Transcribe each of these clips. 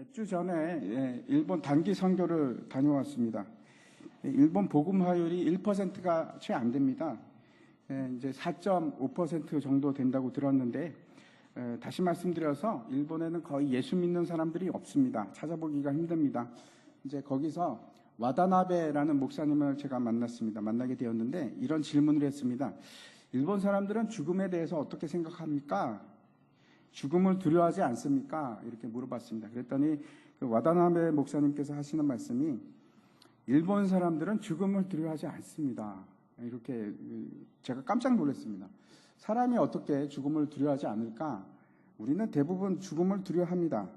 몇 주 전에 일본 단기 선교를 다녀왔습니다. 일본 복음화율이 1%가 채 안 됩니다. 이제 4.5% 정도 된다고 들었는데, 다시 말씀드려서 일본에는 거의 예수 믿는 사람들이 없습니다. 찾아보기가 힘듭니다. 이제 거기서 와다나베라는 목사님을 제가 만나게 되었는데, 이런 질문을 했습니다. 일본 사람들은 죽음에 대해서 어떻게 생각합니까? 죽음을 두려워하지 않습니까? 이렇게 물어봤습니다. 그랬더니 그 와다나베 목사님께서 하시는 말씀이, 일본 사람들은 죽음을 두려워하지 않습니다. 이렇게 제가 깜짝 놀랐습니다. 사람이 어떻게 죽음을 두려워하지 않을까? 우리는 대부분 죽음을 두려워합니다.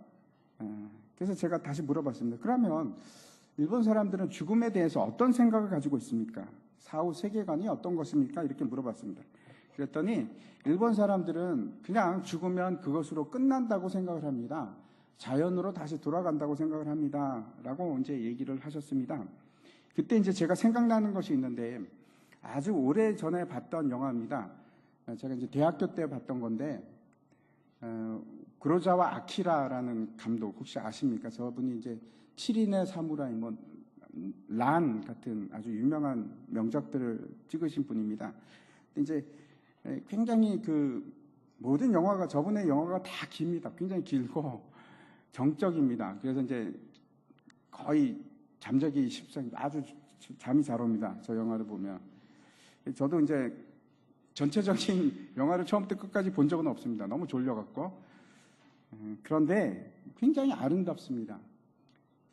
그래서 제가 다시 물어봤습니다. 그러면 일본 사람들은 죽음에 대해서 어떤 생각을 가지고 있습니까? 사후 세계관이 어떤 것입니까? 이렇게 물어봤습니다. 그랬더니 일본 사람들은 그냥 죽으면 그것으로 끝난다고 생각을 합니다. 자연으로 다시 돌아간다고 생각을 합니다. 라고 이제 얘기를 하셨습니다. 그때 이제 제가 생각나는 것이 있는데, 아주 오래 전에 봤던 영화입니다. 제가 이제 대학교 때 봤던 건데, 구로자와 아키라라는 감독 혹시 아십니까? 저분이 이제 7인의 사무라이, 란 같은 아주 유명한 명작들을 찍으신 분입니다. 이제 굉장히 모든 영화가, 저분의 영화가 다 깁니다. 굉장히 길고 정적입니다. 그래서 이제 거의 잠자기 쉽습니다. 아주 잠이 잘 옵니다. 저 영화를 보면. 저도 이제 전체적인 영화를 처음부터 끝까지 본 적은 없습니다. 너무 졸려갖고. 그런데 굉장히 아름답습니다.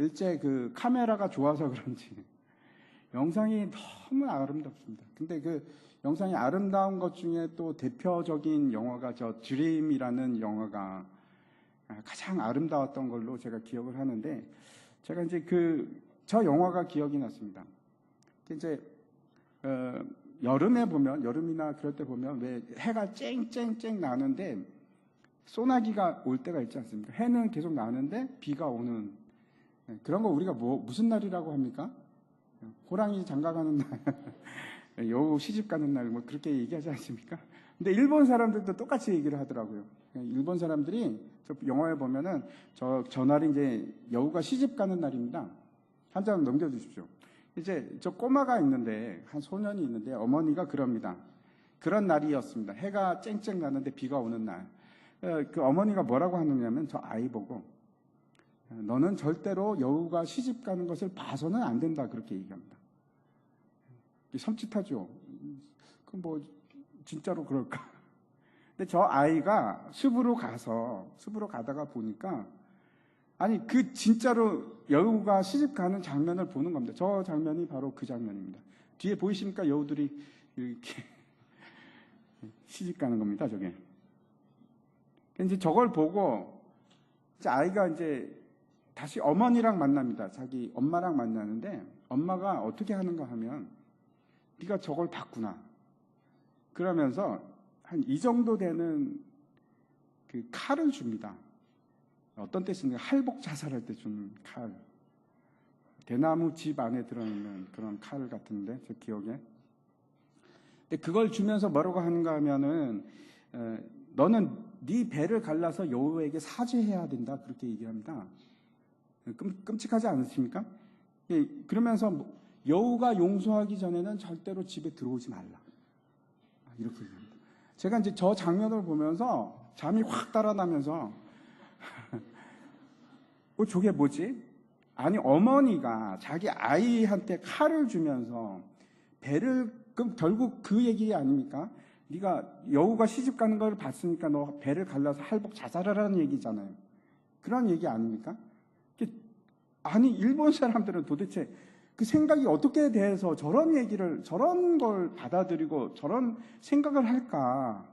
일제 카메라가 좋아서 그런지 영상이 너무 아름답습니다. 근데 영상이 아름다운 것 중에 또 대표적인 영화가 저 드림이라는 영화가 가장 아름다웠던 걸로 제가 기억을 하는데, 제가 이제 저 영화가 기억이 났습니다. 이제 여름에 보면, 여름이나 그럴 때 보면 왜 해가 쨍쨍쨍 나는데 소나기가 올 때가 있지 않습니까? 해는 계속 나는데 비가 오는, 그런 거 우리가 무슨 날이라고 합니까? 호랑이 장가가는 날, 여우 시집 가는 날, 그렇게 얘기하지 않습니까? 근데 일본 사람들도 똑같이 얘기를 하더라고요. 일본 사람들이 저 영화에 보면은 저 날이 이제 여우가 시집 가는 날입니다. 한 장 넘겨주십시오. 이제 저 꼬마가 있는데, 한 소년이 있는데, 어머니가 그럽니다. 그런 날이었습니다. 해가 쨍쨍 나는데 비가 오는 날. 그 어머니가 뭐라고 하느냐면 저 아이 보고, 너는 절대로 여우가 시집 가는 것을 봐서는 안 된다, 그렇게 얘기합니다. 섬찟하죠. 그럼 진짜로 그럴까? 근데 저 아이가 숲으로 가다가 보니까, 아니 진짜로 여우가 시집 가는 장면을 보는 겁니다. 저 장면이 바로 그 장면입니다. 뒤에 보이십니까? 여우들이 이렇게 시집 가는 겁니다. 저게. 이제 저걸 보고 이제 아이가 이제 다시 어머니랑 만납니다. 자기 엄마랑 만나는데, 엄마가 어떻게 하는가 하면, 네가 저걸 봤구나. 그러면서 한 이 정도 되는 칼을 줍니다. 어떤 때 쓰는 할복 자살할 때 주는 칼. 대나무 집 안에 들어있는 그런 칼 같은데, 제 기억에. 근데 그걸 주면서 뭐라고 하는가 하면은, 너는 네 배를 갈라서 여우에게 사죄해야 된다, 그렇게 얘기합니다. 끔찍하지 않으십니까? 그러면서 여우가 용서하기 전에는 절대로 집에 들어오지 말라, 이렇게 얘기합니다. 제가 이제 저 장면을 보면서 잠이 확 달아나면서 저게 뭐지? 아니, 어머니가 자기 아이한테 칼을 주면서 그럼 결국 그 얘기 아닙니까? 네가 여우가 시집 가는 걸 봤으니까 너 배를 갈라서 할복 자살하라는 얘기잖아요. 그런 얘기 아닙니까? 아니, 일본 사람들은 도대체 그 생각이 어떻게 돼서 저런 걸 받아들이고 저런 생각을 할까?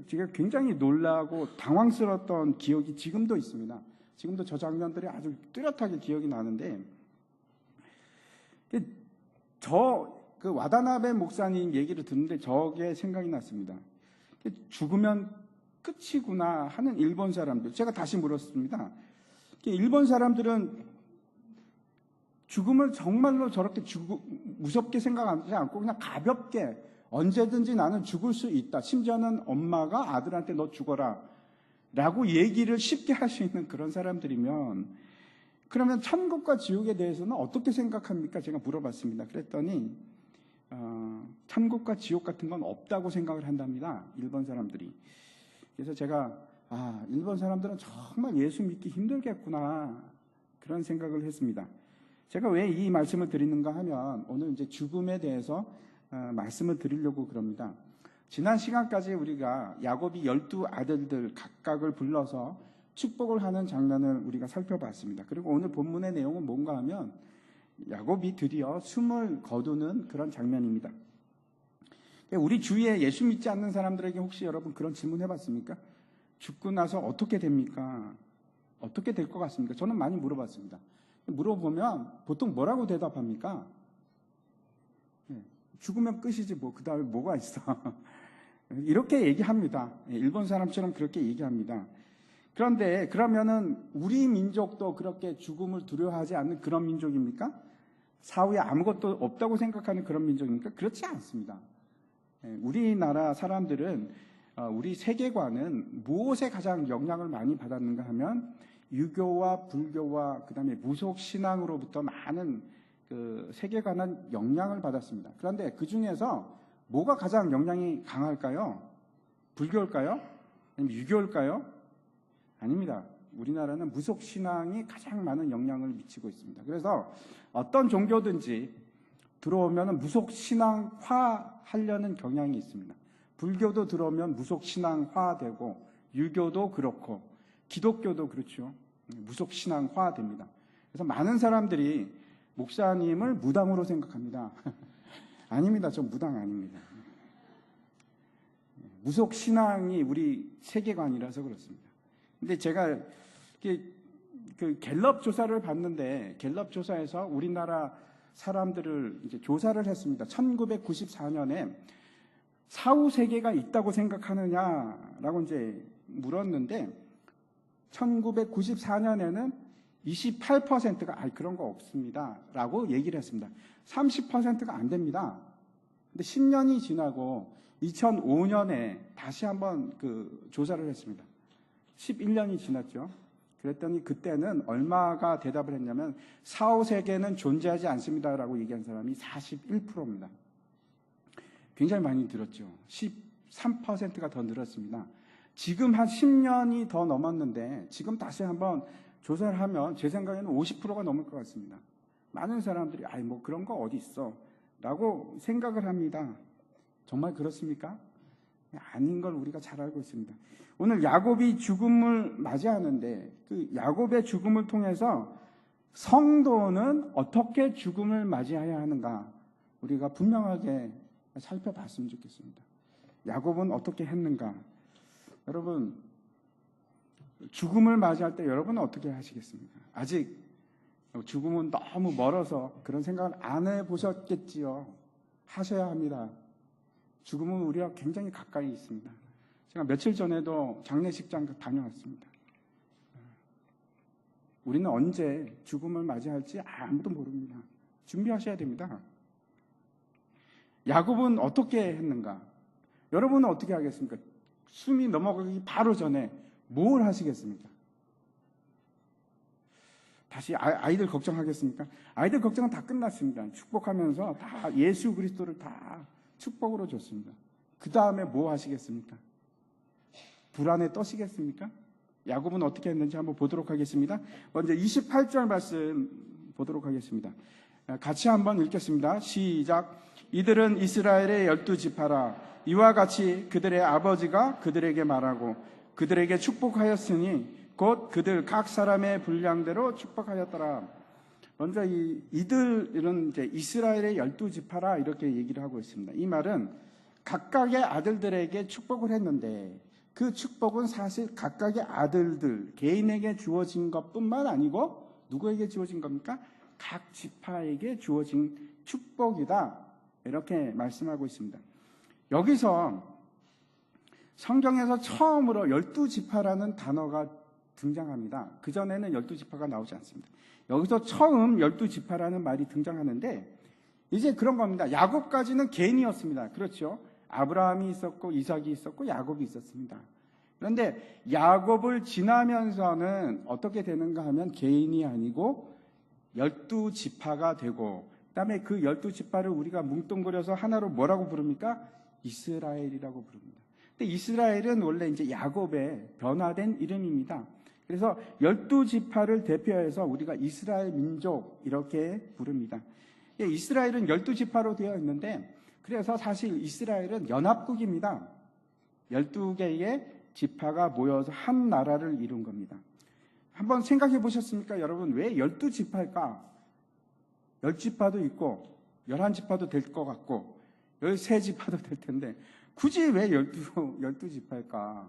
제가 굉장히 놀라고 당황스러웠던 기억이 지금도 있습니다. 지금도 저 장면들이 아주 뚜렷하게 기억이 나는데, 그 와다나베 목사님 얘기를 듣는데 저게 생각이 났습니다. 죽으면 끝이구나 하는 일본 사람들. 제가 다시 물었습니다. 일본 사람들은 죽음을 정말로 저렇게 무섭게 생각하지 않고 그냥 가볍게 언제든지 나는 죽을 수 있다. 심지어는 엄마가 아들한테 너 죽어라, 라고 얘기를 쉽게 할 수 있는 그런 사람들이면, 그러면 천국과 지옥에 대해서는 어떻게 생각합니까? 제가 물어봤습니다. 그랬더니 천국과 지옥 같은 건 없다고 생각을 한답니다. 일본 사람들이. 그래서 제가 일본 사람들은 정말 예수 믿기 힘들겠구나, 그런 생각을 했습니다. 제가 왜 이 말씀을 드리는가 하면, 오늘 이제 죽음에 대해서 말씀을 드리려고 그럽니다. 지난 시간까지 우리가 야곱이 12아들들 각각을 불러서 축복을 하는 장면을 우리가 살펴봤습니다. 그리고 오늘 본문의 내용은 뭔가 하면 야곱이 드디어 숨을 거두는 그런 장면입니다. 우리 주위에 예수 믿지 않는 사람들에게 혹시 여러분 그런 질문 해봤습니까? 죽고 나서 어떻게 됩니까? 어떻게 될 것 같습니까? 저는 많이 물어봤습니다. 물어보면 보통 뭐라고 대답합니까? 죽으면 끝이지 뭐 그 다음에 뭐가 있어. 이렇게 얘기합니다. 일본 사람처럼 그렇게 얘기합니다. 그런데 그러면은 우리 민족도 그렇게 죽음을 두려워하지 않는 그런 민족입니까? 사후에 아무것도 없다고 생각하는 그런 민족입니까? 그렇지 않습니다. 우리나라 사람들은, 우리 세계관은 무엇에 가장 영향을 많이 받았는가 하면 유교와 불교와 그다음에 무속 신앙으로부터 많은 그 세계관은 영향을 받았습니다. 그런데 그 중에서 뭐가 가장 영향이 강할까요? 불교일까요? 아니면 유교일까요? 아닙니다. 우리나라는 무속 신앙이 가장 많은 영향을 미치고 있습니다. 그래서 어떤 종교든지 들어오면 무속 신앙화 하려는 경향이 있습니다. 불교도 들어오면 무속 신앙화되고, 유교도 그렇고, 기독교도 그렇죠. 무속 신앙화됩니다. 그래서 많은 사람들이 목사님을 무당으로 생각합니다. 아닙니다. 저 무당 아닙니다. 무속 신앙이 우리 세계관이라서 그렇습니다. 근데 제가 그 갤럽 조사를 봤는데, 갤럽 조사에서 우리나라 사람들을 이제 조사를 했습니다. 1994년에 사후 세계가 있다고 생각하느냐라고 이제 물었는데, 1994년에는 28%가 그런 거 없습니다 라고 얘기를 했습니다. 30%가 안 됩니다. 근데 10년이 지나고 2005년에 다시 한번 그 조사를 했습니다. 11년이 지났죠. 그랬더니 그때는 얼마가 대답을 했냐면, 사후 세계는 존재하지 않습니다라고 얘기한 사람이 41%입니다. 굉장히 많이 늘었죠. 13%가 더 늘었습니다. 지금 한 10년이 더 넘었는데 지금 다시 한번 조사를 하면 제 생각에는 50%가 넘을 것 같습니다. 많은 사람들이 뭐 그런 거 어디 있어 라고 생각을 합니다. 정말 그렇습니까? 아닌 걸 우리가 잘 알고 있습니다. 오늘 야곱이 죽음을 맞이하는데, 그 야곱의 죽음을 통해서 성도는 어떻게 죽음을 맞이해야 하는가 우리가 분명하게 살펴봤으면 좋겠습니다. 야곱은 어떻게 했는가? 여러분, 죽음을 맞이할 때 여러분은 어떻게 하시겠습니까? 아직 죽음은 너무 멀어서 그런 생각을 안 해보셨겠지요. 하셔야 합니다. 죽음은 우리와 굉장히 가까이 있습니다. 제가 며칠 전에도 장례식장 다녀왔습니다. 우리는 언제 죽음을 맞이할지 아무도 모릅니다. 준비하셔야 됩니다. 야곱은 어떻게 했는가? 여러분은 어떻게 하겠습니까? 숨이 넘어가기 바로 전에 뭘 하시겠습니까? 다시 아이들 걱정하겠습니까? 아이들 걱정은 다 끝났습니다. 축복하면서 다 예수 그리스도를 다 축복으로 줬습니다. 그 다음에 뭐 하시겠습니까? 불안에 떠시겠습니까? 야곱은 어떻게 했는지 한번 보도록 하겠습니다. 먼저 28절 말씀 보도록 하겠습니다. 같이 한번 읽겠습니다. 시작. 이들은 이스라엘의 12지파라. 이와 같이 그들의 아버지가 그들에게 말하고 그들에게 축복하였으니 곧 그들 각 사람의 분량대로 축복하였더라. 먼저 이들은 이제 이스라엘의 12지파라 이렇게 얘기를 하고 있습니다. 이 말은 각각의 아들들에게 축복을 했는데, 그 축복은 사실 각각의 아들들 개인에게 주어진 것뿐만 아니고 누구에게 주어진 겁니까? 각 지파에게 주어진 축복이다, 이렇게 말씀하고 있습니다. 여기서 성경에서 처음으로 12지파라는 단어가 등장합니다. 그전에는 12지파가 나오지 않습니다. 여기서 처음 12지파라는 말이 등장하는데, 이제 그런 겁니다. 야곱까지는 개인이었습니다. 그렇죠? 아브라함이 있었고 이삭이 있었고 야곱이 있었습니다. 그런데 야곱을 지나면서는 어떻게 되는가 하면 개인이 아니고 12지파가 되고, 그다음에 그 12지파를 우리가 뭉뚱그려서 하나로 뭐라고 부릅니까? 이스라엘이라고 부릅니다. 근데 이스라엘은 원래 이제 야곱의 변화된 이름입니다. 그래서 12지파를 대표해서 우리가 이스라엘 민족 이렇게 부릅니다. 이스라엘은 12지파로 되어 있는데, 그래서 사실 이스라엘은 연합국입니다. 12개의 지파가 모여서 한 나라를 이룬 겁니다. 한번 생각해 보셨습니까? 여러분, 왜 12지파일까? 10지파도 있고 11지파도 될 것 같고 13지파도 될 텐데 굳이 왜 12지파일까?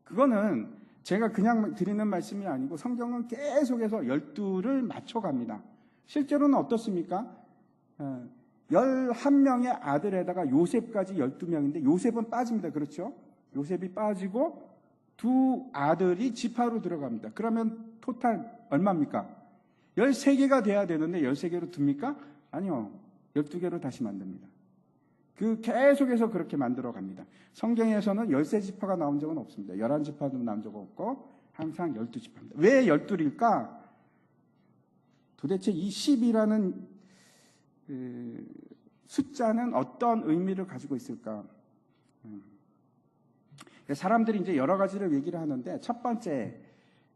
그거는 제가 그냥 드리는 말씀이 아니고 성경은 계속해서 12를 맞춰갑니다. 실제로는 어떻습니까? 11명의 아들에다가 요셉까지 12명인데 요셉은 빠집니다. 그렇죠? 요셉이 빠지고 두 아들이 지파로 들어갑니다. 그러면 토탈 얼마입니까? 13개가 돼야 되는데 13개로 둡니까? 아니요. 12개로 다시 만듭니다. 계속해서 그렇게 만들어 갑니다. 성경에서는 13지파가 나온 적은 없습니다. 11지파도 나온 적 없고 항상 12지파입니다. 왜 12일까? 도대체 이 10이라는 숫자는 어떤 의미를 가지고 있을까? 사람들이 이제 여러 가지를 얘기를 하는데 첫 번째,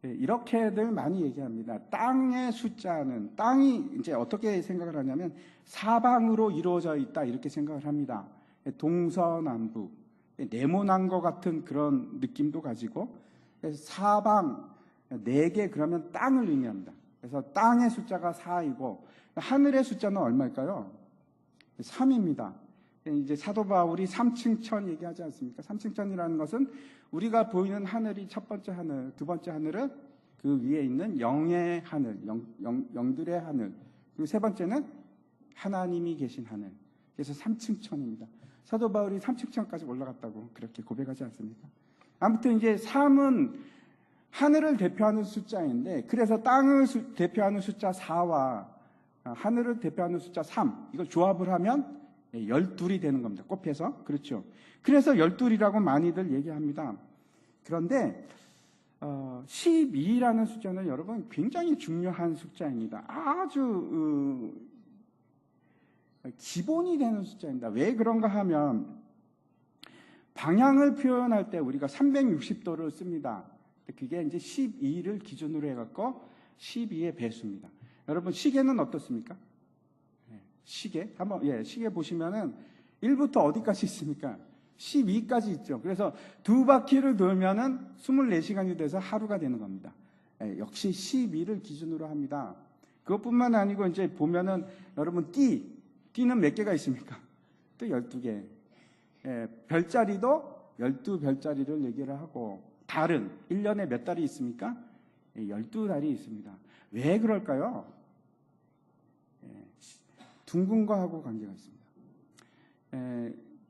이렇게들 많이 얘기합니다. 땅의 숫자는, 땅이 이제 어떻게 생각을 하냐면 사방으로 이루어져 있다 이렇게 생각을 합니다. 동서남북, 네모난 것 같은 그런 느낌도 가지고 사방 4개 그러면 땅을 의미합니다. 그래서 땅의 숫자가 4이고 하늘의 숫자는 얼마일까요? 3입니다. 이제 사도 바울이 3층천 얘기하지 않습니까? 3층천이라는 것은 우리가 보이는 하늘이 첫 번째 하늘, 두 번째 하늘은 그 위에 있는 영의 하늘, 영들의 하늘, 그리고 세 번째는 하나님이 계신 하늘. 그래서 3층천입니다. 사도 바울이 3층천까지 올라갔다고 그렇게 고백하지 않습니까? 아무튼 이제 3은 하늘을 대표하는 숫자인데, 그래서 땅을 대표하는 숫자 4와 하늘을 대표하는 숫자 3, 이걸 조합을 하면 12이 되는 겁니다. 곱해서. 그렇죠. 그래서 12이라고 많이들 얘기합니다. 그런데 12라는 숫자는 여러분 굉장히 중요한 숫자입니다. 아주 기본이 되는 숫자입니다. 왜 그런가 하면 방향을 표현할 때 우리가 360도를 씁니다. 그게 이제 12를 기준으로 해갖고 12의 배수입니다. 여러분 시계는 어떻습니까? 시계 한번 시계 보시면은 1부터 어디까지 있습니까? 12까지 있죠. 그래서 두 바퀴를 돌면은 24시간이 돼서 하루가 되는 겁니다. 역시 12를 기준으로 합니다. 그것뿐만 아니고 이제 보면은 여러분 띠는 몇 개가 있습니까? 또 12개. 별자리도 12별자리를 얘기를 하고, 달은 1년에 몇 달이 있습니까? 12달이 있습니다. 왜 그럴까요? 둥근 거하고 관계가 있습니다.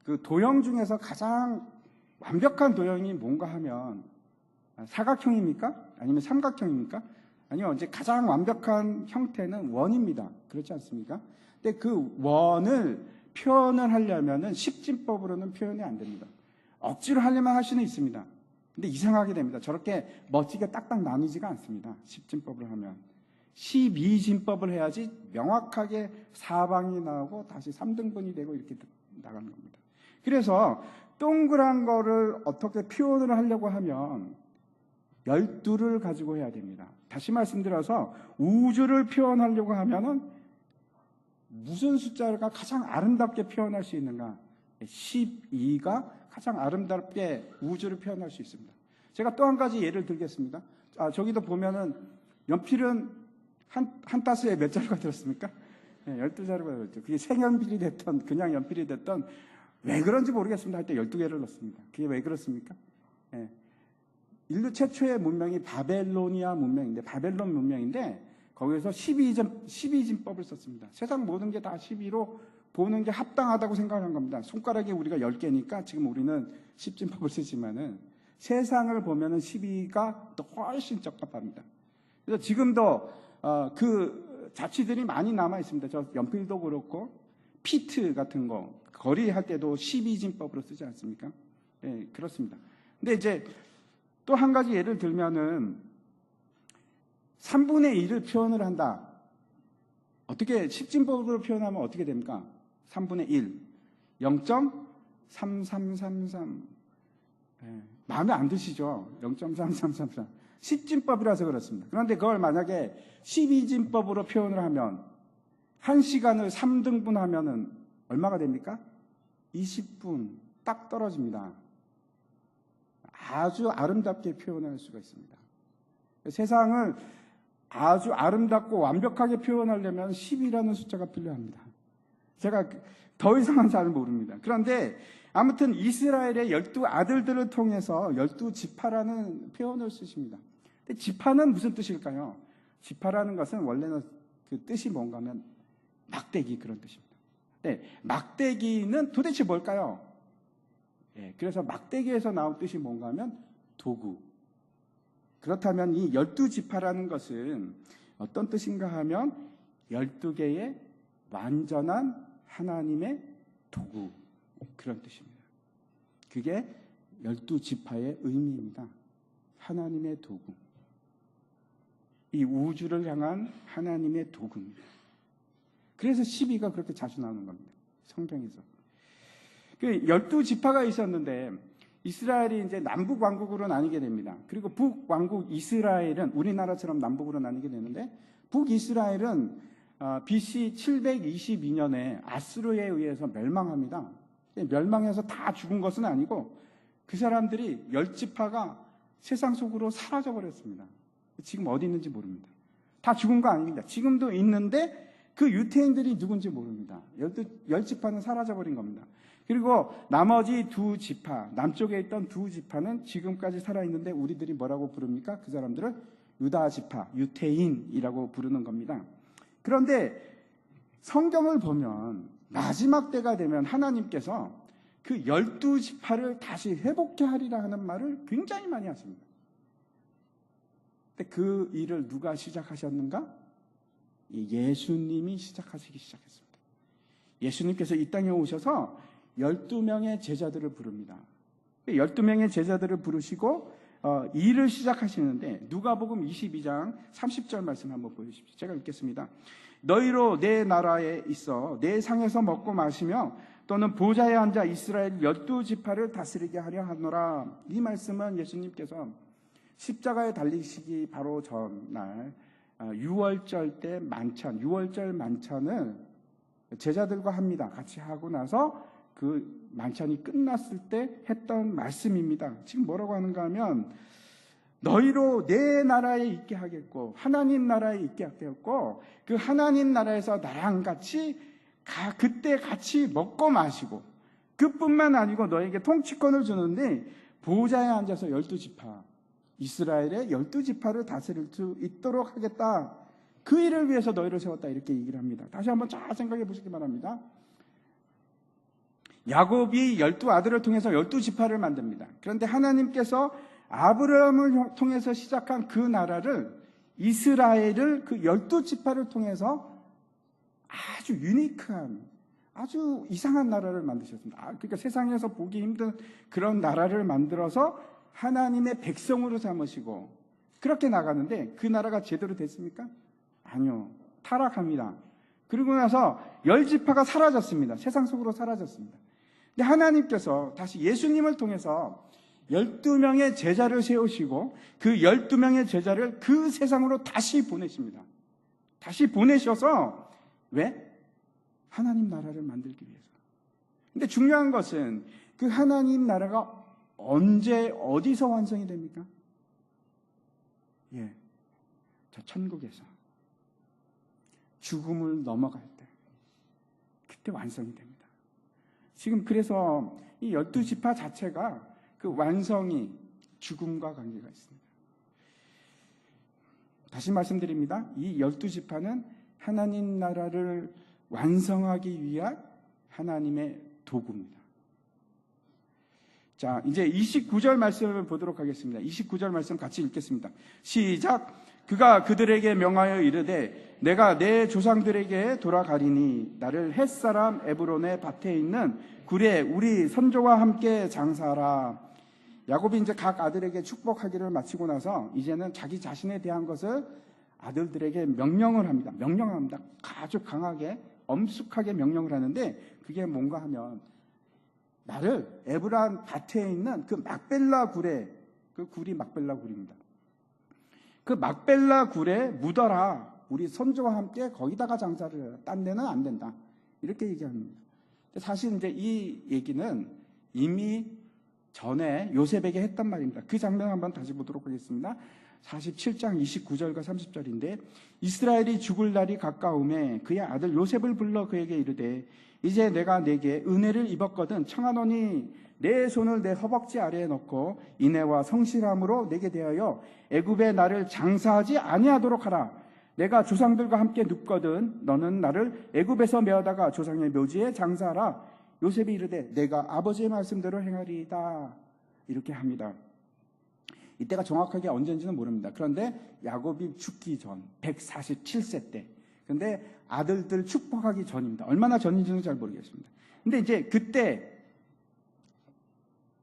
그 도형 중에서 가장 완벽한 도형이 뭔가 하면 사각형입니까? 아니면 삼각형입니까? 아니요, 이제 가장 완벽한 형태는 원입니다. 그렇지 않습니까? 근데 그 원을 표현을 하려면은 십진법으로는 표현이 안 됩니다. 억지로 하려면 할 수는 있습니다. 근데 이상하게 됩니다. 저렇게 멋지게 딱딱 나뉘지가 않습니다. 십진법을 하면. 12진법을 해야지 명확하게 사방이 나오고 다시 3등분이 되고 이렇게 나가는 겁니다. 그래서 동그란 거를 어떻게 표현을 하려고 하면 12를 가지고 해야 됩니다. 다시 말씀드려서 우주를 표현하려고 하면은 무슨 숫자가 가장 아름답게 표현할 수 있는가? 12가 가장 아름답게 우주를 표현할 수 있습니다. 제가 또 한 가지 예를 들겠습니다. 저기도 보면은 연필은 한 따스에 몇 자루가 들었습니까? 12자루가 들었죠. 그게 색연필이 됐던 그냥 연필이 됐던 왜 그런지 모르겠습니다. 할 때 12개를 넣습니다. 그게 왜 그렇습니까? 인류 최초의 문명이 바벨로니아 문명인데, 바벨론 문명인데 거기에서 12진법을 썼습니다. 세상 모든 게 다 12로 보는 게 합당하다고 생각한 겁니다. 손가락이 우리가 10개니까 지금 우리는 10진법을 쓰지만은 세상을 보면은 12가 또 훨씬 적합합니다. 그래서 지금도 그 자취들이 많이 남아 있습니다. 저 연필도 그렇고 피트 같은 거 거리 할 때도 12진법으로 쓰지 않습니까? 그렇습니다. 근데 이제 또 한 가지 예를 들면은 3분의 1을 표현을 한다. 어떻게 십진법으로 표현하면 어떻게 됩니까? 3분의 1. 0.3333. 마음에 안 드시죠? 0.3333. 십진법이라서 그렇습니다. 그런데 그걸 만약에 12진법으로 표현을 하면 1시간을 3등분 하면은 얼마가 됩니까? 20분 딱 떨어집니다. 아주 아름답게 표현할 수가 있습니다. 세상을 아주 아름답고 완벽하게 표현하려면 10이라는 숫자가 필요합니다. 제가 더 이상은 잘 모릅니다. 그런데 아무튼 이스라엘의 12아들들을 통해서 12지파라는 표현을 쓰십니다. 근데 지파는 무슨 뜻일까요? 지파라는 것은 원래는 그 뜻이 뭔가 하면 막대기 그런 뜻입니다. 네, 막대기는 도대체 뭘까요? 그래서 막대기에서 나온 뜻이 뭔가 하면 도구. 그렇다면 이 12지파라는 것은 어떤 뜻인가 하면 12개의 완전한 하나님의 도구. 그런 뜻입니다. 그게 12지파의 의미입니다. 하나님의 도구. 이 우주를 향한 하나님의 도구입니다. 그래서 12가 그렇게 자주 나오는 겁니다. 성경에서. 12지파가 있었는데 이스라엘이 이제 남북 왕국으로 나뉘게 됩니다. 그리고 북왕국 이스라엘은 우리나라처럼 남북으로 나뉘게 되는데 북이스라엘은 BC 722년에 아수르에 의해서 멸망합니다. 멸망해서 다 죽은 것은 아니고 그 사람들이 10지파가 세상 속으로 사라져버렸습니다. 지금 어디 있는지 모릅니다. 다 죽은 거 아닙니다. 지금도 있는데 그 유태인들이 누군지 모릅니다. 10지파는 사라져버린 겁니다. 그리고 나머지 2지파, 남쪽에 있던 2지파는 지금까지 살아있는데 우리들이 뭐라고 부릅니까? 그 사람들을 유다지파, 유태인이라고 부르는 겁니다. 그런데 성경을 보면 마지막 때가 되면 하나님께서 그 12지파를 다시 회복케 하리라 하는 말을 굉장히 많이 하십니다. 근데 그 일을 누가 시작하셨는가? 예수님이 시작하시기 시작했습니다. 예수님께서 이 땅에 오셔서 12명의 제자들을 부릅니다. 12명의 제자들을 부르시고 일을 시작하시는데 누가복음 22장 30절 말씀 한번 보여주십시오. 제가 읽겠습니다. 너희로 내 나라에 있어 내 상에서 먹고 마시며 또는 보좌에 앉아 이스라엘 12지파를 다스리게 하려 하노라. 이 말씀은 예수님께서 십자가에 달리시기 바로 전날 6월절 때 만찬, 6월절 만찬을 제자들과 합니다. 같이 하고 나서 그 만찬이 끝났을 때 했던 말씀입니다. 지금 뭐라고 하는가 하면 너희로 내 나라에 있게 하겠고 하나님 나라에 있게 하겠고 그 하나님 나라에서 나랑 같이 그때 같이 먹고 마시고 그뿐만 아니고 너에게 통치권을 주는데 보좌에 앉아서 12지파 이스라엘의 12지파를 다스릴 수 있도록 하겠다. 그 일을 위해서 너희를 세웠다 이렇게 얘기를 합니다. 다시 한번 잘 생각해 보시기 바랍니다. 야곱이 12아들을 통해서 12지파를 만듭니다. 그런데 하나님께서 아브라함을 통해서 시작한 그 나라를 이스라엘을 그 12지파를 통해서 아주 유니크한 아주 이상한 나라를 만드셨습니다. 그러니까 세상에서 보기 힘든 그런 나라를 만들어서 하나님의 백성으로 삼으시고 그렇게 나가는데 그 나라가 제대로 됐습니까? 아니요. 타락합니다. 그리고 나서 10지파가 사라졌습니다. 세상 속으로 사라졌습니다. 근데 하나님께서 다시 예수님을 통해서 12명의 제자를 세우시고 그 12명의 제자를 그 세상으로 다시 보내십니다. 다시 보내셔서 왜? 하나님 나라를 만들기 위해서. 근데 중요한 것은 그 하나님 나라가 언제 어디서 완성이 됩니까? 저 천국에서 죽음을 넘어갈 때 그때 완성이 됩니다. 지금 그래서 이 12지파 자체가 그 완성이 죽음과 관계가 있습니다. 다시 말씀드립니다. 이 12지파는 하나님 나라를 완성하기 위한 하나님의 도구입니다. 자, 이제 29절 말씀을 보도록 하겠습니다. 29절 말씀 같이 읽겠습니다. 시작. 그가 그들에게 명하여 이르되 내가 내 조상들에게 돌아가리니 나를 햇사람 에브론의 밭에 있는 굴에 우리 선조와 함께 장사하라. 야곱이 이제 각 아들에게 축복하기를 마치고 나서 이제는 자기 자신에 대한 것을 아들들에게 명령을 합니다. 명령합니다. 아주 강하게 엄숙하게 명령을 하는데 그게 뭔가 하면 나를 에브란 밭에 있는 그 막벨라 굴에, 그 굴이 막벨라 굴입니다. 그 막벨라 굴에 묻어라. 우리 선조와 함께 거기다가 장사를 해라. 딴 데는 안 된다. 이렇게 얘기합니다. 사실 이제 이 얘기는 이미 전에 요셉에게 했단 말입니다. 그 장면 한번 다시 보도록 하겠습니다. 47장 29절과 30절인데 이스라엘이 죽을 날이 가까움에 그의 아들 요셉을 불러 그에게 이르되 이제 내가 내게 은혜를 입었거든 청하노니 내 손을 내 허벅지 아래에 넣고 인애와 성실함으로 내게 대하여 애굽에 나를 장사하지 아니하도록 하라. 내가 조상들과 함께 눕거든 너는 나를 애굽에서 메어다가 조상의 묘지에 장사하라. 요셉이 이르되 내가 아버지의 말씀대로 행하리이다. 이렇게 합니다. 이때가 정확하게 언제인지는 모릅니다. 그런데 야곱이 죽기 전 147세 때. 근데 아들들 축복하기 전입니다. 얼마나 전인지는 잘 모르겠습니다. 근데 이제 그때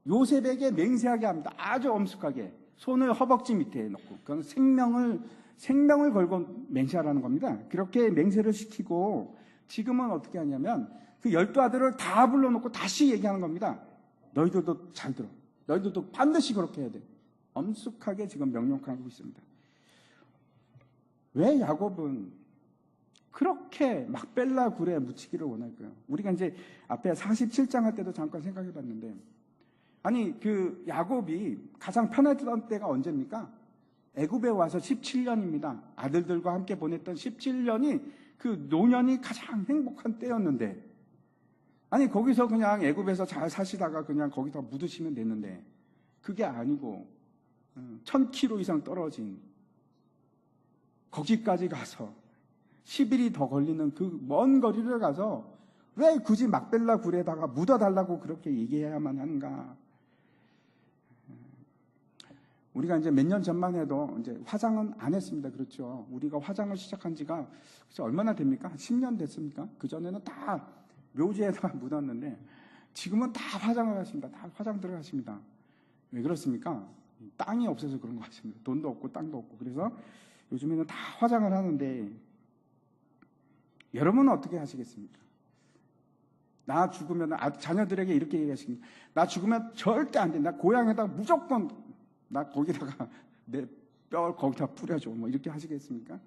요셉에게 맹세하게 합니다. 아주 엄숙하게 손을 허벅지 밑에 놓고 그건 생명을 걸고 맹세하라는 겁니다. 그렇게 맹세를 시키고 지금은 어떻게 하냐면 그 12아들을 다 불러놓고 다시 얘기하는 겁니다. 너희들도 잘 들어. 너희들도 반드시 그렇게 해야 돼. 엄숙하게 지금 명령하고 있습니다. 왜 야곱은 그렇게 막벨라 굴에 묻히기를 원할까요? 우리가 이제 앞에 47장 할 때도 잠깐 생각해 봤는데 아니 그 야곱이 가장 편했던 때가 언제입니까? 애굽에 와서 17년입니다. 아들들과 함께 보냈던 17년이 그 노년이 가장 행복한 때였는데 아니 거기서 그냥 애굽에서 잘 사시다가 그냥 거기서 묻으시면 됐는데 그게 아니고 1000km 이상 떨어진 거기까지 가서 10일이 더 걸리는 그 먼 거리를 가서 왜 굳이 막벨라 굴에다가 묻어달라고 그렇게 얘기해야만 하는가? 우리가 이제 몇 년 전만 해도 이제 화장은 안 했습니다. 그렇죠? 우리가 화장을 시작한 지가 얼마나 됩니까? 한 10년 됐습니까? 그전에는 다 묘지에다가 묻었는데 지금은 다 화장을 하십니다. 다 화장 들어가십니다. 왜 그렇습니까? 땅이 없어서 그런 것 같습니다. 돈도 없고 땅도 없고. 그래서 요즘에는 다 화장을 하는데 여러분은 어떻게 하시겠습니까? 나 죽으면 자녀들에게 이렇게 얘기하십니다. 나 죽으면 절대 안 돼. 나 고향에다 무조건 나 거기다가 내 뼈를 거기다 뿌려줘. 뭐 이렇게 하시겠습니까?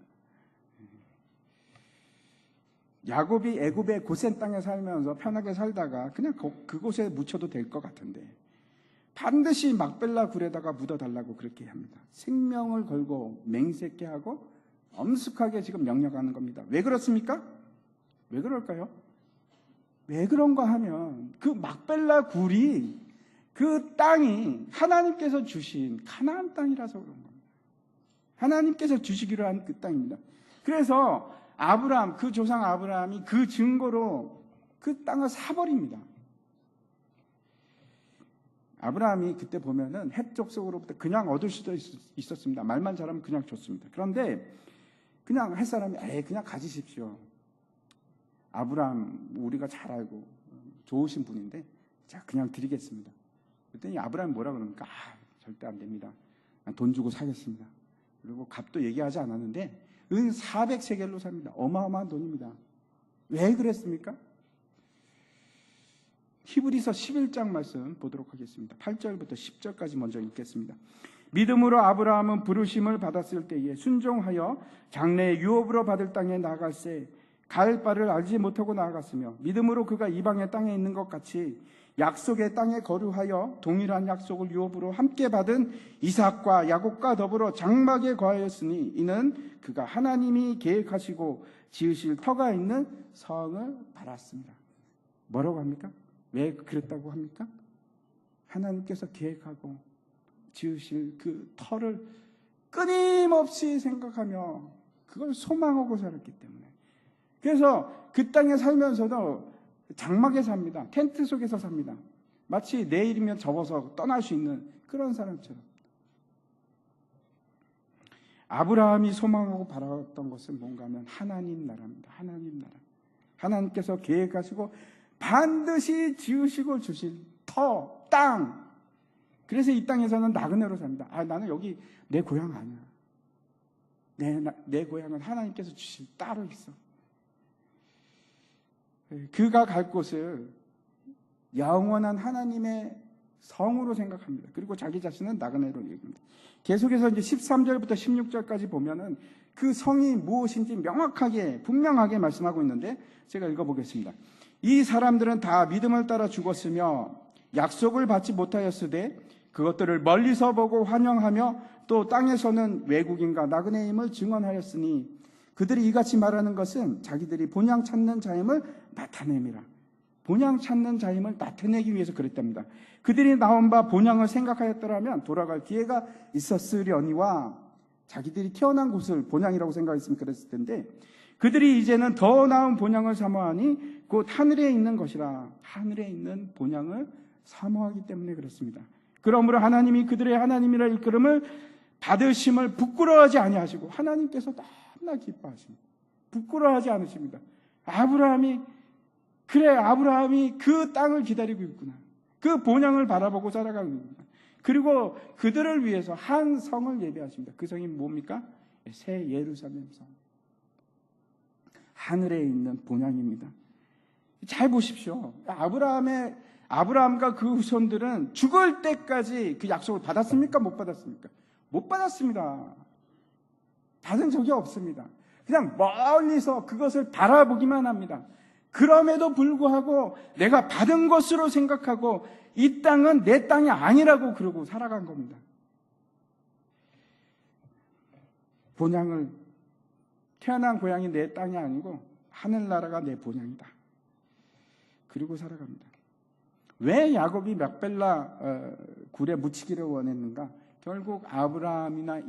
야곱이 애굽의 고센 땅에 살면서 편하게 살다가 그냥 그곳에 묻혀도 될 것 같은데 반드시 막벨라 굴에다가 묻어달라고 그렇게 합니다. 생명을 걸고 맹세케 하고 엄숙하게 지금 명령하는 겁니다. 왜 그렇습니까? 왜 그럴까요? 왜 그런가 하면 그 막벨라 굴이 그 땅이 하나님께서 주신 가나안 땅이라서 그런 겁니다. 하나님께서 주시기로 한 그 땅입니다. 그래서 아브라함, 그 조상 아브라함이 그 증거로 그 땅을 사버립니다. 아브라함이 그때 보면은 헷 족속으로부터 그냥 얻을 수도 있었습니다. 말만 잘하면 그냥 줬습니다. 그런데 그냥 할 사람이 그냥 가지십시오. 아브라함 우리가 잘 알고 좋으신 분인데 제가 그냥 드리겠습니다. 그랬더니 아브라함이 뭐라 그럽니까? 절대 안 됩니다. 돈 주고 사겠습니다. 그리고 값도 얘기하지 않았는데 은 400세겔로 삽니다. 어마어마한 돈입니다. 왜 그랬습니까? 히브리서 11장 말씀 보도록 하겠습니다. 8절부터 10절까지 먼저 읽겠습니다. 믿음으로 아브라함은 부르심을 받았을 때에 순종하여 장래의 유업으로 받을 땅에 나아갈새 갈 바를 알지 못하고 나아갔으며 믿음으로 그가 이방의 땅에 있는 것 같이 약속의 땅에 거류하여 동일한 약속을 유업으로 함께 받은 이삭과 야곱과 더불어 장막에 거하였으니 이는 그가 하나님이 계획하시고 지으실 터가 있는 성을 받았습니다. 뭐라고 합니까? 왜 그랬다고 합니까? 하나님께서 계획하고 지으실 그 터를 끊임없이 생각하며 그걸 소망하고 살았기 때문에 그래서 그 땅에 살면서도 장막에 삽니다. 텐트 속에서 삽니다. 마치 내일이면 접어서 떠날 수 있는 그런 사람처럼. 아브라함이 소망하고 바랐던 것은 뭔가 하면 하나님 나라입니다. 하나님 나라. 하나님께서 계획하시고 반드시 지으시고 주실 터, 땅. 그래서 이 땅에서는 나그네로 삽니다. 나는 여기 내 고향 아니야. 내 고향은 하나님께서 주신 따로 있어. 그가 갈 곳을 영원한 하나님의 성으로 생각합니다. 그리고 자기 자신은 나그네로 얘기합니다. 계속해서 이제 13절부터 16절까지 보면은 그 성이 무엇인지 명확하게 분명하게 말씀하고 있는데 제가 읽어보겠습니다. 이 사람들은 다 믿음을 따라 죽었으며 약속을 받지 못하였으되 그것들을 멀리서 보고 환영하며 또 땅에서는 외국인과 나그네임을 증언하였으니 그들이 이같이 말하는 것은 자기들이 본향 찾는 자임을 나타냄이라. 본향 찾는 자임을 나타내기 위해서 그랬답니다. 그들이 나온 바 본향을 생각하였더라면 돌아갈 기회가 있었으려니와 자기들이 태어난 곳을 본향이라고 생각했으면 그랬을 텐데 그들이 이제는 더 나은 본향을 사모하니 곧 하늘에 있는 것이라. 하늘에 있는 본향을 사모하기 때문에 그렇습니다. 그러므로 하나님이 그들의 하나님이라 일컬음을 받으심을 부끄러워하지 아니하시고 하나님께서 너무나 기뻐하십니다. 부끄러워하지 않으십니다. 아브라함이 그 땅을 기다리고 있구나. 그 본향을 바라보고 살아가고 있구나. 그리고 그들을 위해서 한 성을 예배하십니다. 그 성이 뭡니까? 새 예루살렘 성. 하늘에 있는 본향입니다. 잘 보십시오. 아브라함과 그 후손들은 죽을 때까지 그 약속을 받았습니까? 못 받았습니까? 못 받았습니다. 받은 적이 없습니다. 그냥 멀리서 그것을 바라보기만 합니다. 그럼에도 불구하고 내가 받은 것으로 생각하고 이 땅은 내 땅이 아니라고 그러고 살아간 겁니다. 본향을 태어난 고향이 내 땅이 아니고 하늘나라가 내 본향이다. 그리고 살아갑니다. 왜 야곱이 막벨라 굴에 묻히기를 원했는가? 결국 아브라함이나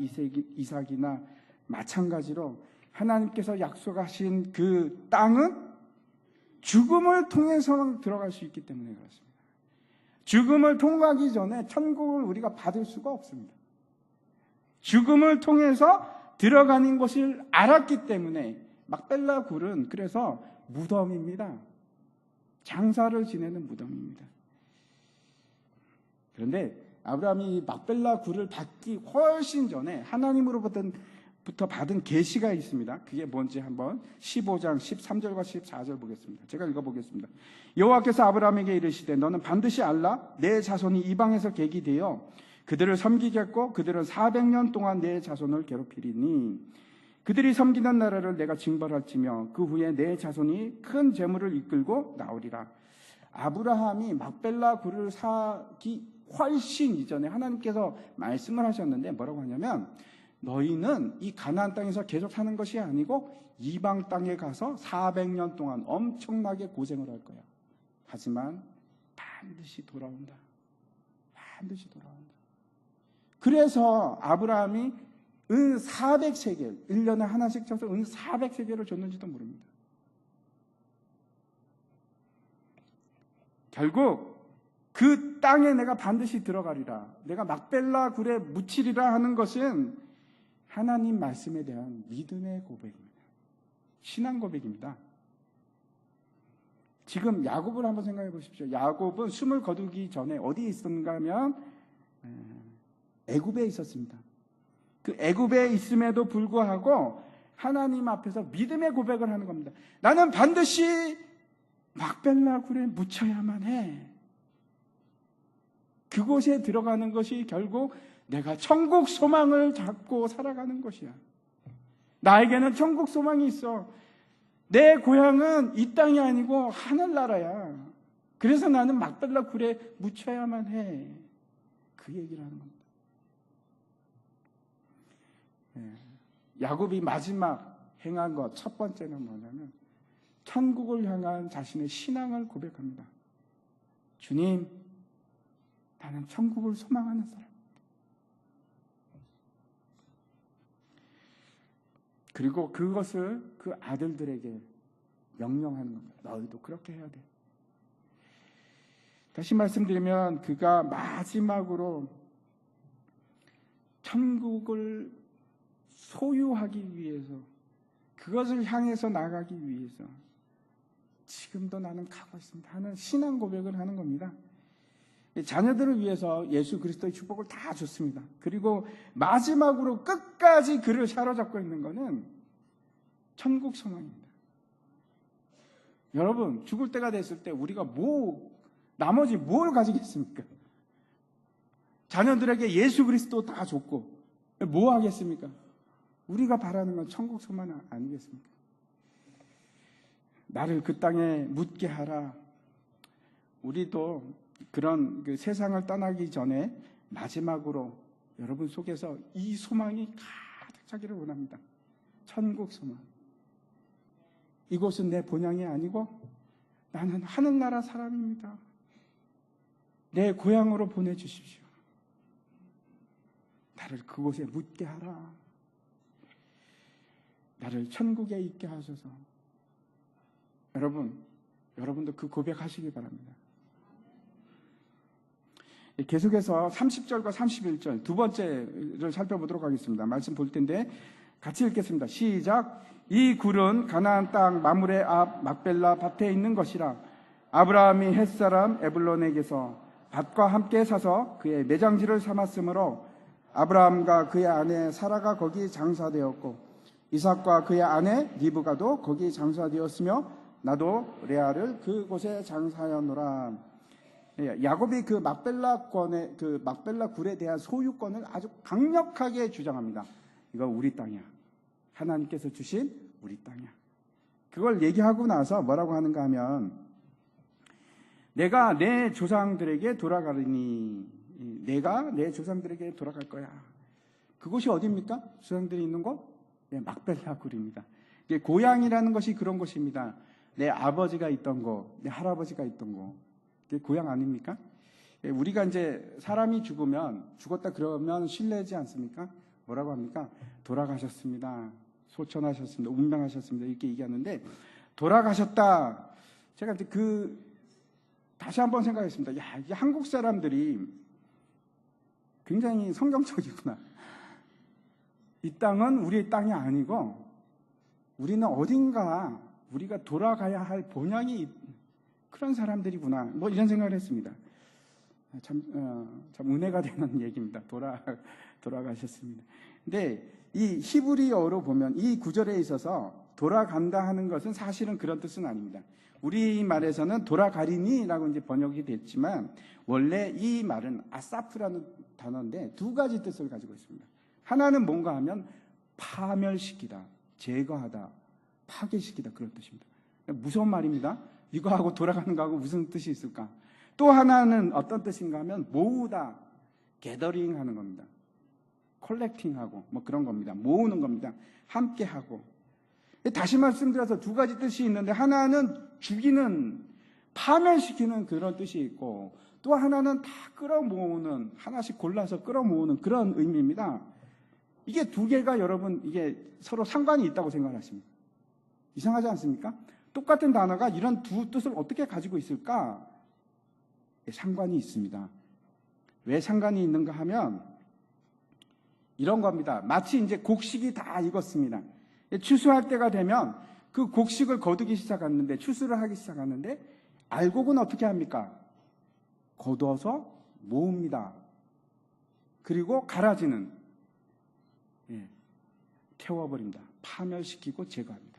이삭이나 마찬가지로 하나님께서 약속하신 그 땅은 죽음을 통해서만 들어갈 수 있기 때문에 그렇습니다. 죽음을 통과하기 전에 천국을 우리가 받을 수가 없습니다. 죽음을 통해서 들어가는 것을 알았기 때문에 막벨라 굴은 그래서 무덤입니다. 장사를 지내는 무덤입니다. 그런데 아브라함이 막벨라 굴을 받기 훨씬 전에 하나님으로부터 받은 계시가 있습니다. 그게 뭔지 한번 15장 13절과 14절 보겠습니다. 제가 읽어보겠습니다. 여호와께서 아브라함에게 이르시되 너는 반드시 알라 내 자손이 이방에서 객이 되어 그들을 섬기겠고 그들은 400년 동안 내 자손을 괴롭히리니 그들이 섬기는 나라를 내가 징벌할지며 그 후에 내 자손이 큰 재물을 이끌고 나오리라. 아브라함이 막벨라 굴을 사기 훨씬 이전에 하나님께서 말씀을 하셨는데 뭐라고 하냐면 너희는 이 가나안 땅에서 계속 사는 것이 아니고 이방 땅에 가서 400년 동안 엄청나게 고생을 할 거야. 하지만 반드시 돌아온다. 반드시 돌아온다. 그래서 아브라함이 은 400세겔, 1년에 하나씩 쳐서 은 400세겔을 줬는지도 모릅니다. 결국 그 땅에 내가 반드시 들어가리라. 내가 막벨라 굴에 묻히리라 하는 것은 하나님 말씀에 대한 믿음의 고백입니다. 신앙 고백입니다. 지금 야곱을 한번 생각해 보십시오. 야곱은 숨을 거두기 전에 어디에 있었는가 하면 애굽에 있었습니다. 그 애굽에 있음에도 불구하고 하나님 앞에서 믿음의 고백을 하는 겁니다. 나는 반드시 막벨라 굴에 묻혀야만 해. 그곳에 들어가는 것이 결국 내가 천국 소망을 잡고 살아가는 것이야. 나에게는 천국 소망이 있어. 내 고향은 이 땅이 아니고 하늘나라야. 그래서 나는 막벨라 굴에 묻혀야만 해. 그 얘기를 하는 겁니다. 야곱이 마지막 행한 것 첫 번째는 뭐냐면 천국을 향한 자신의 신앙을 고백합니다. 주님, 나는 천국을 소망하는 사람. 그리고 그것을 그 아들들에게 명령하는 겁니다. 너희도 그렇게 해야 돼. 다시 말씀드리면 그가 마지막으로 천국을 소유하기 위해서 그것을 향해서 나가기 위해서 지금도 나는 가고 있습니다 하는 신앙 고백을 하는 겁니다. 자녀들을 위해서 예수 그리스도의 축복을 다 줬습니다. 그리고 마지막으로 끝까지 그를 사로잡고 있는 것은 천국 소망입니다. 여러분, 죽을 때가 됐을 때 우리가 나머지 뭘 가지겠습니까? 자녀들에게 예수 그리스도 다 줬고 뭐 하겠습니까? 우리가 바라는 건 천국 소망 아니겠습니까? 나를 그 땅에 묻게 하라. 우리도 그런 세상을 떠나기 전에 마지막으로 여러분 속에서 이 소망이 가득 차기를 원합니다. 천국 소망. 이곳은 내 본향이 아니고 나는 하늘나라 사람입니다. 내 고향으로 보내주십시오. 나를 그곳에 묻게 하라. 나를 천국에 있게 하소서. 여러분도 그 고백하시기 바랍니다. 계속해서 30절과 31절 두 번째를 살펴보도록 하겠습니다. 말씀 볼 텐데 같이 읽겠습니다. 시작. 이 굴은 가나안 땅 마므레 앞 막벨라 밭에 있는 것이라. 아브라함이 헷사람 에불론에게서 밭과 함께 사서 그의 매장지를 삼았으므로 아브라함과 그의 아내 사라가 거기 장사되었고 이삭과 그의 아내 리브가도 거기 장사되었으며 나도 레아를 그곳에 장사하였노라. 야곱이 그 막벨라 굴에 대한 소유권을 아주 강력하게 주장합니다. 이거 우리 땅이야. 하나님께서 주신 우리 땅이야. 그걸 얘기하고 나서 뭐라고 하는가 하면 내가 내 조상들에게 돌아가리니 내가 내 조상들에게 돌아갈 거야. 그곳이 어디입니까? 조상들이 있는 곳? 네, 막벨라 굴입니다. 고향이라는 것이 그런 곳입니다. 내 아버지가 있던 곳, 내 할아버지가 있던 곳. 그게 고향 아닙니까? 우리가 이제 사람이 죽었다 그러면 신뢰하지 않습니까? 뭐라고 합니까? 돌아가셨습니다. 소천하셨습니다. 운명하셨습니다. 이렇게 얘기하는데 돌아가셨다. 제가 이제 다시 한번 생각했습니다. 야, 이게 한국 사람들이 굉장히 성경적이구나. 이 땅은 우리의 땅이 아니고 우리는 어딘가 우리가 돌아가야 할 본향이 그런 사람들이구나. 뭐 이런 생각을 했습니다. 참 은혜가 되는 얘기입니다. 돌아가셨습니다. 근데 이 히브리어로 보면 이 구절에 있어서 돌아간다 하는 것은 사실은 그런 뜻은 아닙니다. 우리말에서는 돌아가리니라고 이제 번역이 됐지만 원래 이 말은 아사프라는 단어인데 두 가지 뜻을 가지고 있습니다. 하나는 뭔가 하면 파멸시키다, 제거하다, 파괴시키다 그런 뜻입니다. 무서운 말입니다. 이거하고 돌아가는 거하고 무슨 뜻이 있을까? 또 하나는 어떤 뜻인가 하면 모으다, 게더링 하는 겁니다. 컬렉팅하고 뭐 그런 겁니다. 모으는 겁니다. 함께하고. 다시 말씀드려서 두 가지 뜻이 있는데 하나는 죽이는, 파멸시키는 그런 뜻이 있고 또 하나는 다 끌어모으는, 하나씩 골라서 끌어모으는 그런 의미입니다. 이게 두 개가 여러분 이게 서로 상관이 있다고 생각하십니까? 이상하지 않습니까? 똑같은 단어가 이런 두 뜻을 어떻게 가지고 있을까? 상관이 있습니다. 왜 상관이 있는가 하면 이런 겁니다. 마치 이제 곡식이 다 익었습니다. 추수할 때가 되면 그 곡식을 거두기 시작하는데, 추수를 하기 시작하는데 알곡은 어떻게 합니까? 거둬서 모읍니다. 그리고 가라지는 태워버립니다. 파멸시키고 제거합니다.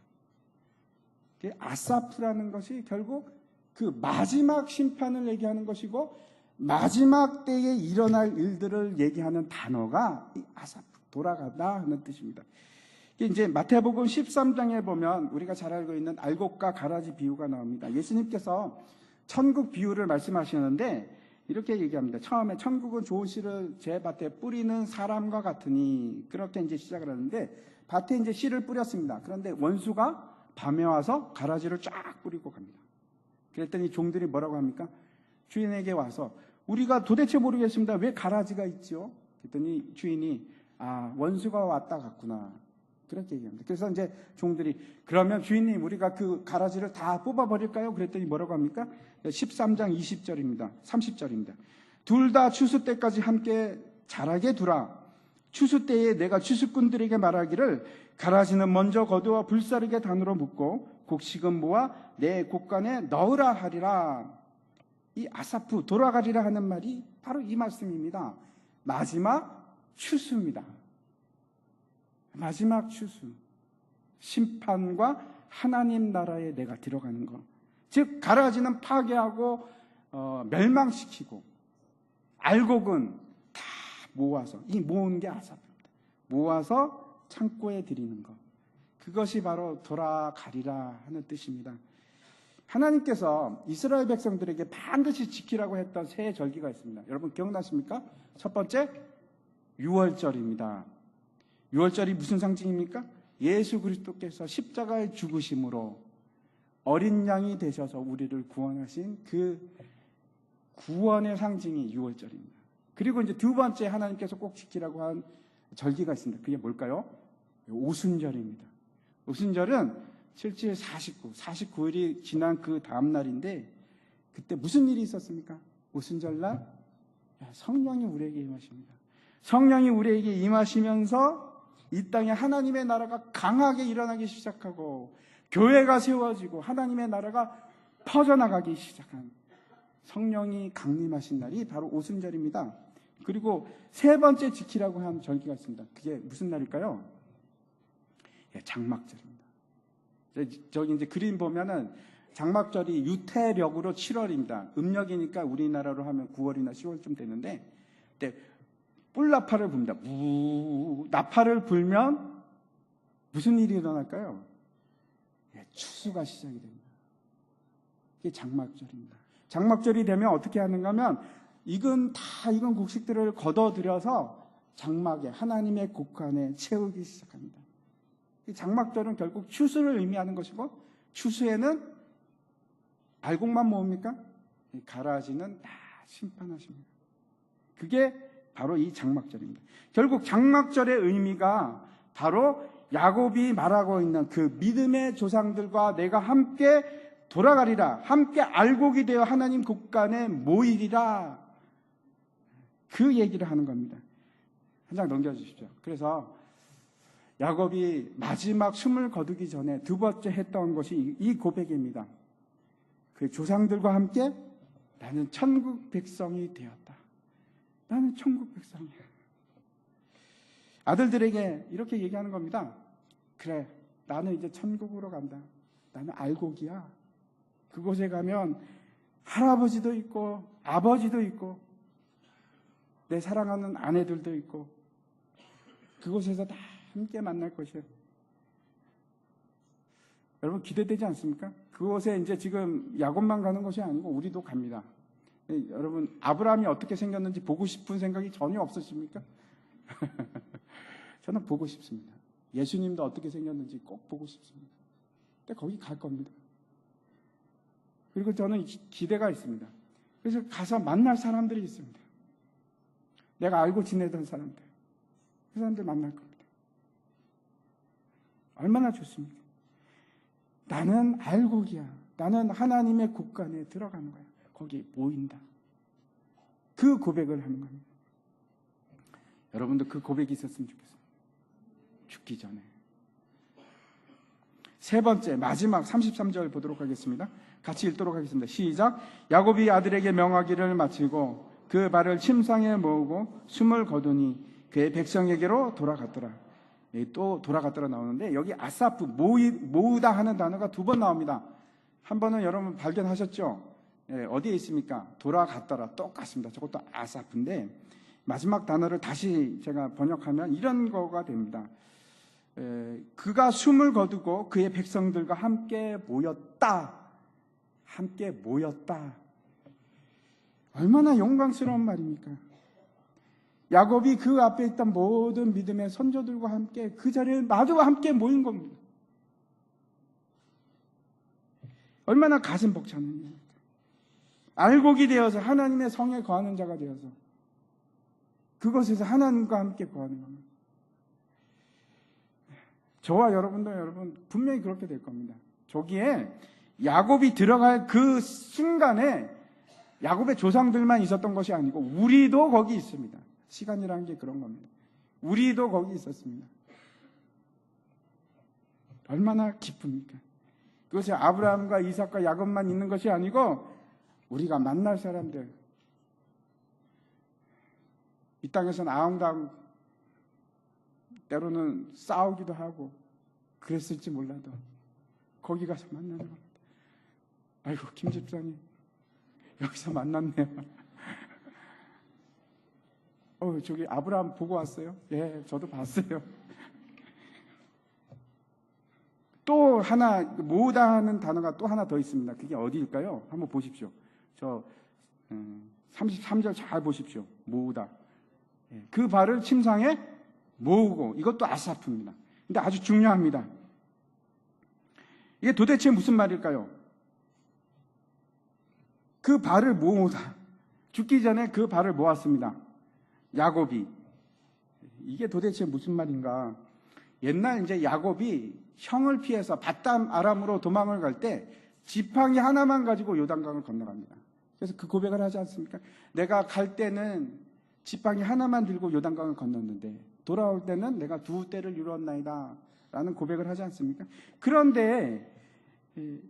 아사프라는 것이 결국 그 마지막 심판을 얘기하는 것이고 마지막 때에 일어날 일들을 얘기하는 단어가 아사프, 돌아가다 하는 뜻입니다. 이제 마태복음 13장에 보면 우리가 잘 알고 있는 알곡과 가라지 비유가 나옵니다. 예수님께서 천국 비유를 말씀하시는데 이렇게 얘기합니다. 처음에 천국은 좋은 씨를 제 밭에 뿌리는 사람과 같으니, 그렇게 이제 시작을 하는데 밭에 이제 씨를 뿌렸습니다. 그런데 원수가 밤에 와서 가라지를 쫙 뿌리고 갑니다. 그랬더니 종들이 뭐라고 합니까? 주인에게 와서 우리가 도대체 모르겠습니다. 왜 가라지가 있죠? 그랬더니 주인이 원수가 왔다 갔구나. 그렇게 얘기합니다. 그래서 이제 종들이 그러면 주인님 우리가 그 가라지를 다 뽑아버릴까요? 그랬더니 뭐라고 합니까? 13장 20절입니다. 30절입니다. 둘 다 추수 때까지 함께 자라게 두라. 추수 때에 내가 추수꾼들에게 말하기를 가라지는 먼저 거두어 불사르게 단으로 묶고 곡식은 모아 내 곡간에 넣으라 하리라. 이 아사프, 돌아가리라 하는 말이 바로 이 말씀입니다. 마지막 추수입니다. 마지막 추수. 심판과 하나님 나라에 내가 들어가는 것. 즉 가라지는 파괴하고 멸망시키고 알곡은 다 모아서, 이 모은 게 아사프입니다. 모아서 창고에 드리는 것. 그것이 바로 돌아가리라 하는 뜻입니다. 하나님께서 이스라엘 백성들에게 반드시 지키라고 했던 새 절기가 있습니다. 여러분 기억나십니까? 첫 번째, 유월절입니다. 유월절이 무슨 상징입니까? 예수 그리스도께서 십자가의 죽으심으로 어린 양이 되셔서 우리를 구원하신 그 구원의 상징이 유월절입니다. 그리고 이제 두 번째 하나님께서 꼭 지키라고 한 절기가 있습니다. 그게 뭘까요? 오순절입니다. 오순절은 7칠 49일이 지난 그 다음 날인데 그때 무슨 일이 있었습니까? 오순절날 성령이 우리에게 임하십니다. 성령이 우리에게 임하시면서 이 땅에 하나님의 나라가 강하게 일어나기 시작하고 교회가 세워지고 하나님의 나라가 퍼져나가기 시작한 성령이 강림하신 날이 바로 오순절입니다. 그리고 세 번째 지키라고 한 절기가 있습니다. 그게 무슨 날일까요? 장막절입니다. 저기 이제 그림 보면은 장막절이 유태력으로 7월입니다. 음력이니까 우리나라로 하면 9월이나 10월쯤 되는데, 그때 뿔나파를 붑니다. 나파를 불면 무슨 일이 일어날까요? 추수가 시작이 됩니다. 이게 장막절입니다. 장막절이 되면 어떻게 하는가 하면 익은 곡식들을 걷어들여서 장막에 하나님의 곡간에 채우기 시작합니다. 이 장막절은 결국 추수를 의미하는 것이고, 추수에는 알곡만 모읍니까? 가라지는 다 심판하십니다. 그게 바로 이 장막절입니다. 결국 장막절의 의미가 바로 야곱이 말하고 있는 그 믿음의 조상들과 내가 함께 돌아가리라, 함께 알곡이 되어 하나님 곡간에 모이리라, 그 얘기를 하는 겁니다. 한 장 넘겨주십시오. 그래서 야곱이 마지막 숨을 거두기 전에 두 번째 했던 것이 이 고백입니다. 그 조상들과 함께 나는 천국 백성이 되었다. 나는 천국 백성이야. 아들들에게 이렇게 얘기하는 겁니다. 그래, 나는 이제 천국으로 간다. 나는 알곡이야. 그곳에 가면 할아버지도 있고 아버지도 있고 내 사랑하는 아내들도 있고 그곳에서 다 함께 만날 것이에요. 여러분 기대되지 않습니까? 그곳에 이제 지금 야곱만 가는 것이 아니고 우리도 갑니다. 여러분 아브라함이 어떻게 생겼는지 보고 싶은 생각이 전혀 없으십니까? 저는 보고 싶습니다. 예수님도 어떻게 생겼는지 꼭 보고 싶습니다. 근데 거기 갈 겁니다. 그리고 저는 기대가 있습니다. 그래서 가서 만날 사람들이 있습니다. 내가 알고 지내던 사람들, 그 사람들 만날 겁니다. 얼마나 좋습니까? 나는 알곡이야. 나는 하나님의 곡간에 들어가는 거야. 거기 모인다. 그 고백을 하는 겁니다. 여러분도 그 고백이 있었으면 좋겠어요. 죽기 전에. 세 번째, 마지막 33절 보도록 하겠습니다. 같이 읽도록 하겠습니다. 시작. 야곱이 아들에게 명하기를 마치고 그 발을 침상에 모으고 숨을 거두니 그의 백성에게로 돌아갔더라. 또 돌아갔더라 나오는데 여기 아사프, 모으다 하는 단어가 두 번 나옵니다. 한 번은 여러분 발견하셨죠? 어디에 있습니까? 돌아갔더라. 똑같습니다. 저것도 아사프인데 마지막 단어를 다시 제가 번역하면 이런 거가 됩니다. 그가 숨을 거두고 그의 백성들과 함께 모였다. 함께 모였다. 얼마나 영광스러운 말입니까? 야곱이 그 앞에 있던 모든 믿음의 선조들과 함께 그 자리에 마주 함께 모인 겁니다. 얼마나 가슴 벅찬 일입니까? 알곡이 되어서 하나님의 성에 거하는 자가 되어서 그것에서 하나님과 함께 거하는 겁니다. 저와 여러분 분명히 그렇게 될 겁니다. 저기에 야곱이 들어갈 그 순간에 야곱의 조상들만 있었던 것이 아니고 우리도 거기 있습니다. 시간이라는 게 그런 겁니다. 우리도 거기 있었습니다. 얼마나 기쁩니까? 그것이 아브라함과 이삭과 야곱만 있는 것이 아니고 우리가 만날 사람들, 이 땅에서는 아웅다웅 때로는 싸우기도 하고 그랬을지 몰라도 거기 가서 만나는 겁니다. 아이고, 김 집사님 여기서 만났네요. 저기 아브라함 보고 왔어요? 예, 저도 봤어요. 또 하나, 모으다 하는 단어가 또 하나 더 있습니다. 그게 어디일까요? 한번 보십시오. 저 33절 잘 보십시오. 모으다. 그 발을 침상에 모으고, 이것도 아사프입니다. 근데 아주 중요합니다. 이게 도대체 무슨 말일까요? 그 발을 모으다. 죽기 전에 그 발을 모았습니다. 야곱이. 이게 도대체 무슨 말인가? 옛날 이제 야곱이 형을 피해서 밧담 아람으로 도망을 갈 때 지팡이 하나만 가지고 요단강을 건너갑니다. 그래서 그 고백을 하지 않습니까? 내가 갈 때는 지팡이 하나만 들고 요단강을 건넜는데 돌아올 때는 내가 두 떼를 이루었나이다 라는 고백을 하지 않습니까? 그런데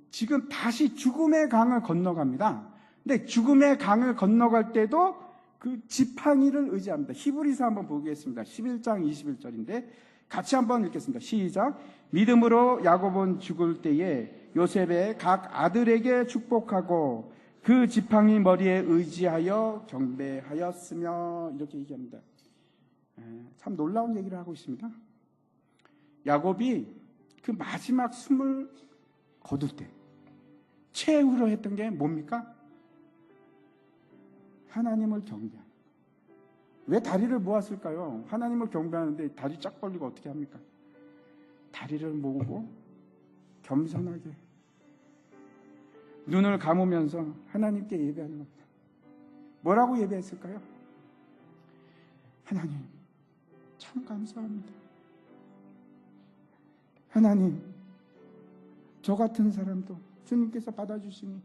지금 다시 죽음의 강을 건너갑니다. 근데 죽음의 강을 건너갈 때도 그 지팡이를 의지합니다. 히브리서 한번 보겠습니다. 11장 21절인데 같이 한번 읽겠습니다. 시작. 믿음으로 야곱은 죽을 때에 요셉의 각 아들에게 축복하고 그 지팡이 머리에 의지하여 경배하였으며, 이렇게 얘기합니다. 참 놀라운 얘기를 하고 있습니다. 야곱이 그 마지막 숨을 거둘 때 최후로 했던 게 뭡니까? 하나님을 경배하는. 왜 다리를 모았을까요? 하나님을 경배하는데 다리 쫙 벌리고 어떻게 합니까? 다리를 모으고 겸손하게 눈을 감으면서 하나님께 예배하는 겁니다. 뭐라고 예배했을까요? 하나님, 참 감사합니다. 하나님, 저 같은 사람도 주님께서 받아주시니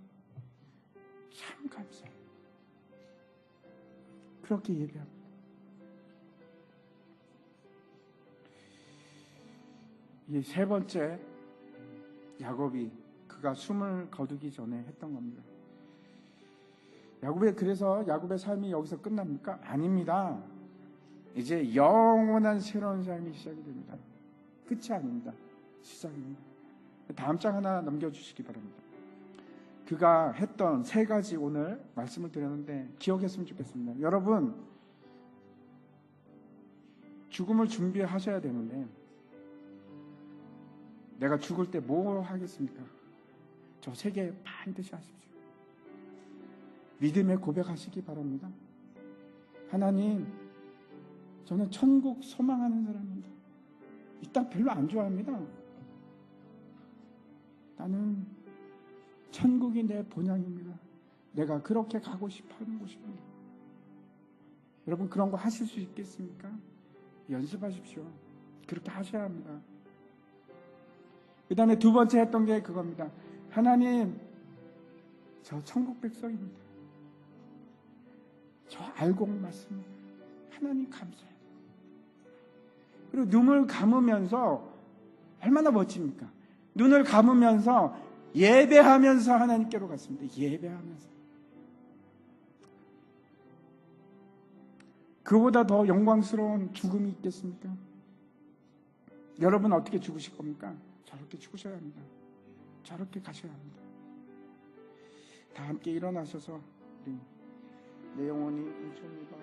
참 감사해요. 그렇게 예배합니다. 이 세 번째, 야곱이 그가 숨을 거두기 전에 했던 겁니다. 그래서 야곱의 삶이 여기서 끝납니까? 아닙니다. 이제 영원한 새로운 삶이 시작이 됩니다. 끝이 아닙니다. 시작입니다. 다음 장 하나 넘겨주시기 바랍니다. 그가 했던 세 가지 오늘 말씀을 드렸는데 기억했으면 좋겠습니다. 여러분, 죽음을 준비하셔야 되는데 내가 죽을 때 뭐 하겠습니까? 저 세 개 반드시 하십시오. 믿음의 고백하시기 바랍니다. 하나님, 저는 천국 소망하는 사람입니다. 이 땅 별로 안 좋아합니다. 나는 천국이 내 본향입니다. 내가 그렇게 가고 싶어 하는 곳입니다. 여러분, 그런 거 하실 수 있겠습니까? 연습하십시오. 그렇게 하셔야 합니다. 그 다음에 두 번째 했던 게 그겁니다. 하나님, 저 천국 백성입니다. 저 알곡 맞습니다. 하나님 감사해요. 그리고 눈을 감으면서 얼마나 멋집니까? 눈을 감으면서 예배하면서 하나님께로 갔습니다. 예배하면서. 그보다 더 영광스러운 죽음이 있겠습니까? 여러분 어떻게 죽으실 겁니까? 저렇게 죽으셔야 합니다. 저렇게 가셔야 합니다. 다 함께 일어나셔서 우리 내 영혼이 은총이다.